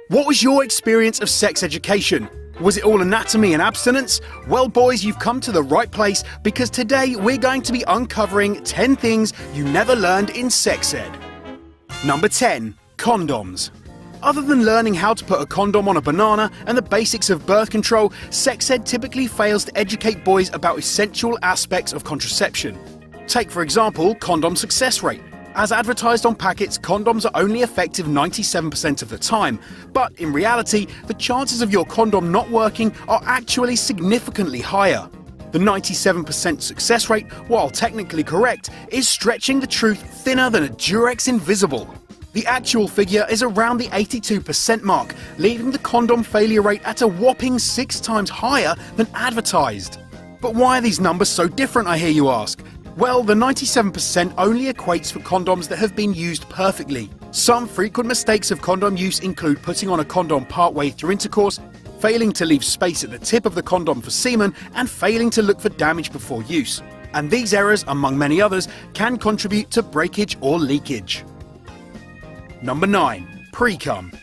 What was your experience of sex education? Was it all anatomy and abstinence? Well, boys, you've come to the right place because today we're going to be uncovering 10 things you never learned in sex ed. Number 10. Condoms. Other than learning how to put a condom on a banana and the basics of birth control, sex ed typically fails to educate boys about essential aspects of contraception. Take, for example, condom success rate. As advertised on packets, condoms are only effective 97% of the time, but in reality, the chances of your condom not working are actually significantly higher. The 97% success rate, while technically correct, is stretching the truth thinner than a Durex Invisible. The actual figure is around the 82% mark, leaving the condom failure rate at a whopping 6 times higher than advertised. But why are these numbers so different, I hear you ask? Well, the 97% only equates for condoms that have been used perfectly. Some frequent mistakes of condom use include putting on a condom partway through intercourse, failing to leave space at the tip of the condom for semen, and failing to look for damage before use. And these errors, among many others, can contribute to breakage or leakage. Number 9. Pre-cum.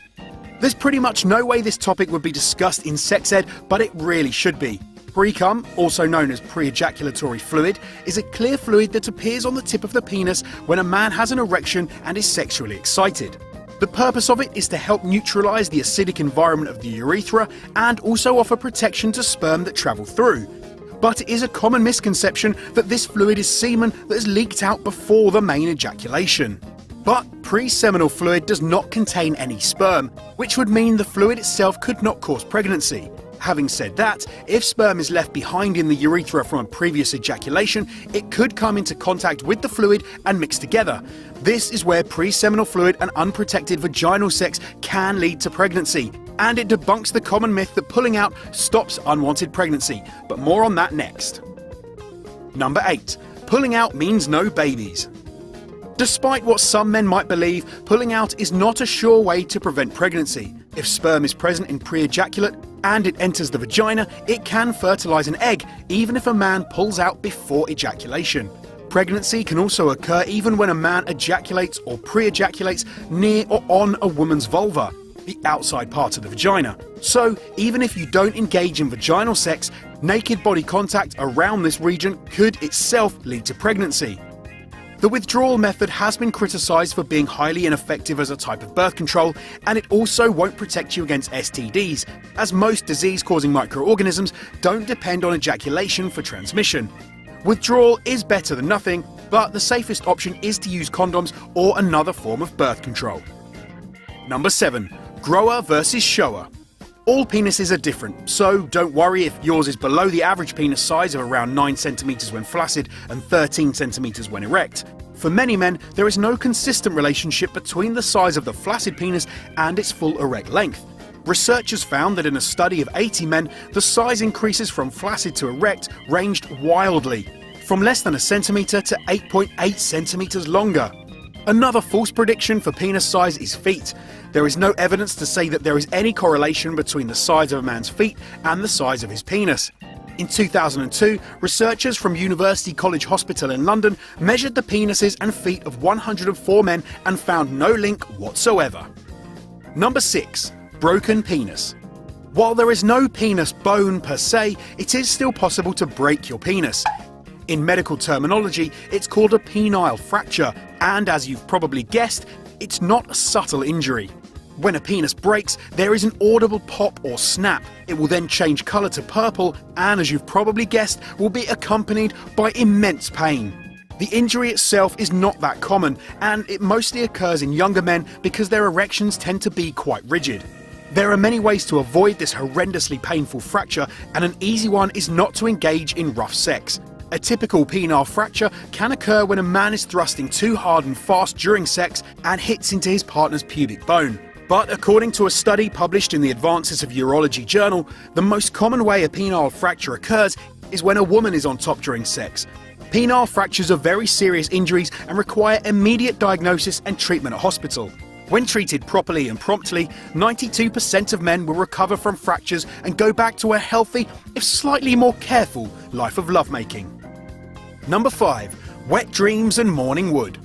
There's pretty much no way this topic would be discussed in sex ed, but it really should be. Pre-cum, also known as pre-ejaculatory fluid, is a clear fluid that appears on the tip of the penis when a man has an erection and is sexually excited. The purpose of it is to help neutralize the acidic environment of the urethra and also offer protection to sperm that travel through. But it is a common misconception that this fluid is semen that is leaked out before the main ejaculation. But pre-seminal fluid does not contain any sperm, which would mean the fluid itself could not cause pregnancy. Having said that, if sperm is left behind in the urethra from a previous ejaculation, it could come into contact with the fluid and mix together. This is where pre-seminal fluid and unprotected vaginal sex can lead to pregnancy, and it debunks the common myth that pulling out stops unwanted pregnancy, but more on that next. Number 8. Pulling out means no babies. Despite what some men might believe, pulling out is not a sure way to prevent pregnancy. If sperm is present in pre-ejaculate and it enters the vagina, it can fertilize an egg, even if a man pulls out before ejaculation. Pregnancy can also occur even when a man ejaculates or pre-ejaculates near or on a woman's vulva, the outside part of the vagina. So, even if you don't engage in vaginal sex, naked body contact around this region could itself lead to pregnancy. The withdrawal method has been criticised for being highly ineffective as a type of birth control, and it also won't protect you against STDs, as most disease-causing microorganisms don't depend on ejaculation for transmission. Withdrawal is better than nothing, but the safest option is to use condoms or another form of birth control. Number 7. Grower versus shower. All penises are different, so don't worry if yours is below the average penis size of around 9 cm when flaccid and 13 cm when erect. For many men, there is no consistent relationship between the size of the flaccid penis and its full erect length. Researchers found that in a study of 80 men, the size increases from flaccid to erect ranged wildly, from less than a centimetre to 8.8 centimetres longer. Another false prediction for penis size is feet. There is no evidence to say that there is any correlation between the size of a man's feet and the size of his penis. In 2002, researchers from University College Hospital in London measured the penises and feet of 104 men and found no link whatsoever. Number 6. Broken penis. While there is no penis bone per se, it is still possible to break your penis. In medical terminology, it's called a penile fracture, and as you've probably guessed, it's not a subtle injury. When a penis breaks, there is an audible pop or snap. It will then change colour to purple, and as you've probably guessed, will be accompanied by immense pain. The injury itself is not that common, and it mostly occurs in younger men because their erections tend to be quite rigid. There are many ways to avoid this horrendously painful fracture, and an easy one is not to engage in rough sex. A typical penile fracture can occur when a man is thrusting too hard and fast during sex and hits into his partner's pubic bone. But according to a study published in the Advances of Urology journal, the most common way a penile fracture occurs is when a woman is on top during sex. Penile fractures are very serious injuries and require immediate diagnosis and treatment at hospital. When treated properly and promptly, 92% of men will recover from fractures and go back to a healthy, if slightly more careful, life of lovemaking. Number 5. Wet dreams and morning wood.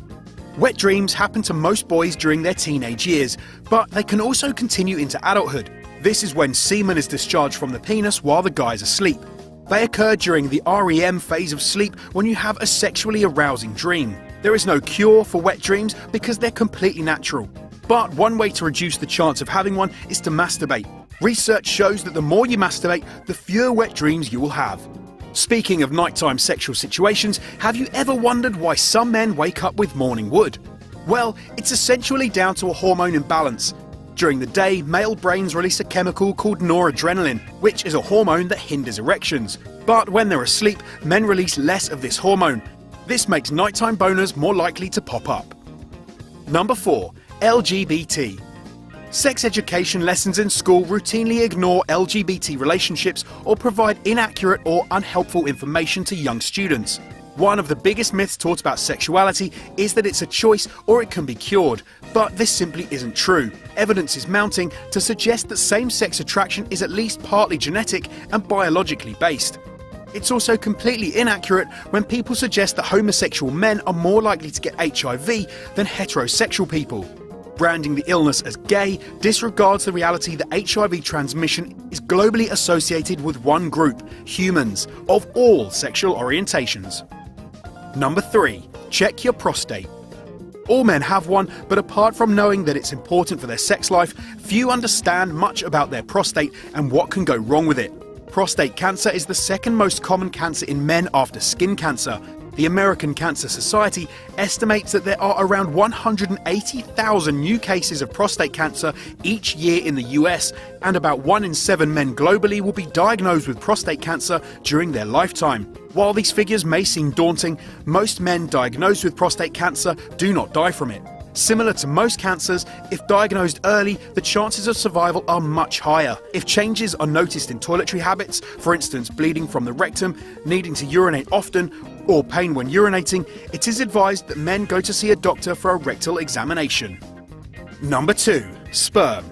Wet dreams happen to most boys during their teenage years, but they can also continue into adulthood. This is when semen is discharged from the penis while the guy's asleep. They occur during the REM phase of sleep when you have a sexually arousing dream. There is no cure for wet dreams because they're completely natural. But one way to reduce the chance of having one is to masturbate. Research shows that the more you masturbate, the fewer wet dreams you will have. Speaking of nighttime sexual situations, have you ever wondered why some men wake up with morning wood? Well, it's essentially down to a hormone imbalance. During the day, male brains release a chemical called noradrenaline, which is a hormone that hinders erections. But when they're asleep, men release less of this hormone. This makes nighttime boners more likely to pop up. Number 4. LGBT. Sex education lessons in school routinely ignore LGBT relationships or provide inaccurate or unhelpful information to young students. One of the biggest myths taught about sexuality is that it's a choice or it can be cured, but this simply isn't true. Evidence is mounting to suggest that same-sex attraction is at least partly genetic and biologically based. It's also completely inaccurate when people suggest that homosexual men are more likely to get HIV than heterosexual people. Branding the illness as gay disregards the reality that HIV transmission is globally associated with one group, humans, of all sexual orientations. Number 3. Check your prostate. All men have one, but apart from knowing that it's important for their sex life, few understand much about their prostate and what can go wrong with it. Prostate cancer is the second most common cancer in men after skin cancer. The American Cancer Society estimates that there are around 180,000 new cases of prostate cancer each year in the US, and about 1 in 7 men globally will be diagnosed with prostate cancer during their lifetime. While these figures may seem daunting, most men diagnosed with prostate cancer do not die from it. Similar to most cancers, if diagnosed early, the chances of survival are much higher. If changes are noticed in toiletry habits, for instance bleeding from the rectum, needing to urinate often, or pain when urinating, it is advised that men go to see a doctor for a rectal examination. Number 2. Sperm.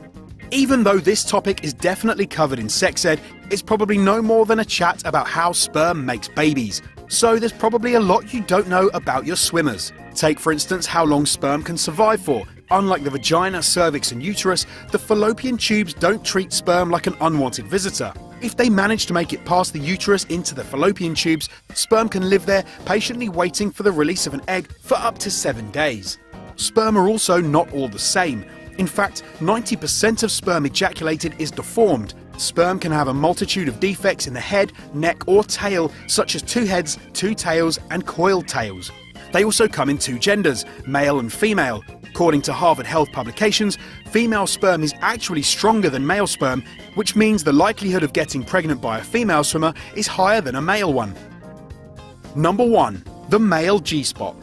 Even though this topic is definitely covered in sex ed, it's probably no more than a chat about how sperm makes babies. So there's probably a lot you don't know about your swimmers. Take for instance how long sperm can survive for. Unlike the vagina, cervix and uterus, the fallopian tubes don't treat sperm like an unwanted visitor. If they manage to make it past the uterus into the fallopian tubes, sperm can live there patiently waiting for the release of an egg for up to 7 days. Sperm are also not all the same. In fact, 90% of sperm ejaculated is deformed. Sperm can have a multitude of defects in the head, neck or tail, such as 2 heads, 2 tails and coiled tails. They also come in 2 genders, male and female. According to Harvard Health publications, female sperm is actually stronger than male sperm, which means the likelihood of getting pregnant by a female swimmer is higher than a male one. Number 1. The male G-spot.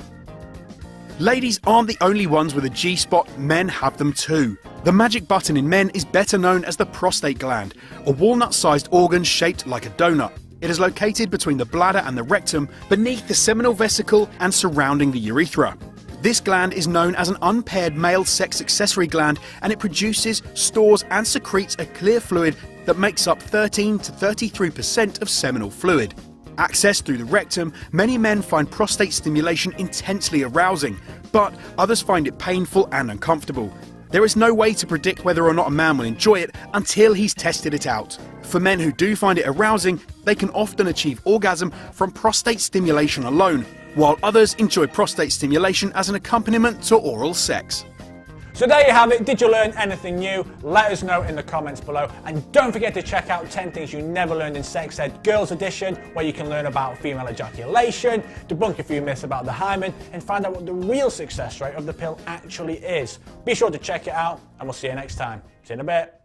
Ladies aren't the only ones with a G-spot, men have them too. The magic button in men is better known as the prostate gland, a walnut-sized organ shaped like a donut. It is located between the bladder and the rectum, beneath the seminal vesicle and surrounding the urethra. This gland is known as an unpaired male sex accessory gland, and it produces, stores and secretes a clear fluid that makes up 13 to 33% of seminal fluid. Accessed through the rectum, many men find prostate stimulation intensely arousing, but others find it painful and uncomfortable. There is no way to predict whether or not a man will enjoy it until he's tested it out. For men who do find it arousing, they can often achieve orgasm from prostate stimulation alone, while others enjoy prostate stimulation as an accompaniment to oral sex. So there you have it. Did you learn anything new? Let us know in the comments below. And don't forget to check out 10 Things You Never Learned in Sex Ed Girls Edition, where you can learn about female ejaculation, debunk a few myths about the hymen, and find out what the real success rate of the pill actually is. Be sure to check it out, and we'll see you next time. See you in a bit.